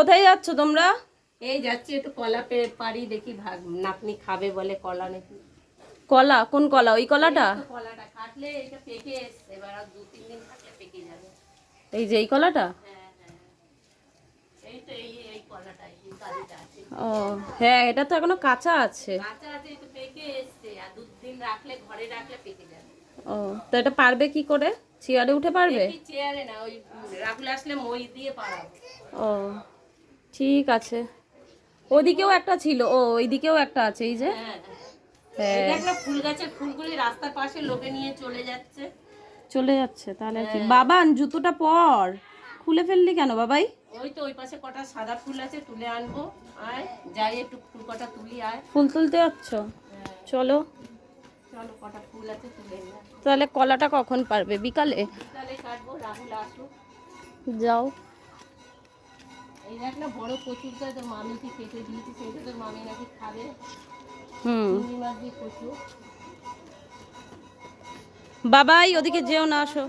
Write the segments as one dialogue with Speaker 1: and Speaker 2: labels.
Speaker 1: কোথায় যাচ্ছ তোমরা?
Speaker 2: এই যাচ্ছি একটু কলা পারি, দেখি নাতনি খাবে বলে কলা নাকি।
Speaker 1: কলা? কোন কলা? ওই কলাটা?
Speaker 2: কলাটা কাটলে এটা পেকে এসছে, এবার আর 2-3 দিন থাকলে পেকে যাবে।
Speaker 1: এই যে এই কলাটা?
Speaker 2: হ্যাঁ হ্যাঁ, এই তো এই কলাটা এই কালিটা আছে।
Speaker 1: ও হ্যাঁ, এটা তো এখনো কাঁচা আছে।
Speaker 2: কাঁচা আছে, এই তো পেকে এসছে, আর 2 দিন রাখলে ঘরে রাখলে পেকে যাবে।
Speaker 1: ও তো এটা পারবে কি করে? চেয়ারে উঠে পারবে?
Speaker 2: দেখি চেয়ারে না, ওই রাহুল আসলে মই দিয়ে পারাবো।
Speaker 1: ও ঠিক আছে। ওদিকেও একটা ছিল, ও ওইদিকেও একটা আছে, এই যে।
Speaker 2: হ্যাঁ
Speaker 1: হ্যাঁ,
Speaker 2: দেখ না, ফুল গাছের ফুলগুলি রাস্তার পাশে লোকে নিয়ে চলে যাচ্ছে।
Speaker 1: চলে যাচ্ছে তাহলে কি? বাবান জুতোটা পর, খুলে ফেললি কেন বাবাই?
Speaker 2: ওই তো ওই পাশে কটা সাদা ফুল আছে, তুলে আনবো। আয় যাই একটু ফুল কটা তুলি, আয়।
Speaker 1: ফুল তুলতে যাচ্ছ? চলো
Speaker 2: চলো, কটা ফুল আছে তুলে নিয়ে আসবো।
Speaker 1: তাহলে। কলাটা কখন পারবে? বিকালে?
Speaker 2: বিকালে কাটবো, রাহুল আসুক।
Speaker 1: যাও।
Speaker 2: এই দেখ না, বড় কচুরটা তোর মামিকে কেটে দিয়েছি, সেটা তোর মামি নাকি খাবে। চিংড়ি মাছ দিয়ে কচু।
Speaker 1: বাবাই ওদিকে যেও না, আসো।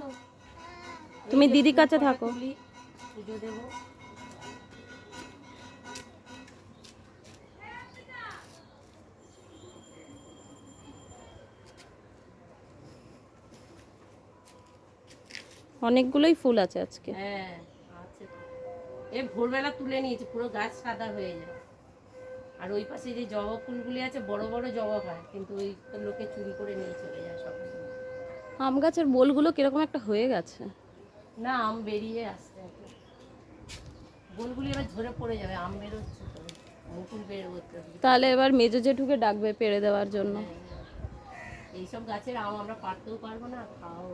Speaker 1: তুমি দিদির কাছে থাকো।
Speaker 2: পুজো দেবো।
Speaker 1: অনেকগুলোই ফুল আছে আজকে।
Speaker 2: হ্যাঁ আছে তো। এই ভোরবেলা তুলে নিয়েছি, পুরো গাছ সাদা হয়ে যায়। আর ওই পাশে যে জবা ফুলগুলি আছে, বড় বড় জবা হয়, কিন্তু ওই লোকে চুরি করে নিয়ে চলে যায় সকালে।
Speaker 1: আম গাছের বোলগুলো কিরকম একটা হয়ে গেছে।
Speaker 2: না, আম বেরিয়ে আসছে এখন। বোলগুলি এবার ঝরে পড়ে যাবে, আম বেরোচ্ছে তো, মুকুল বেরোচ্ছে।
Speaker 1: তাহলে এবার মেজো জেঠুকে ডাকবে পেড়ে দেওয়ার জন্য।
Speaker 2: এইসব গাছের আম আমরা পাড়তেও পারবো না, খাওয়াও।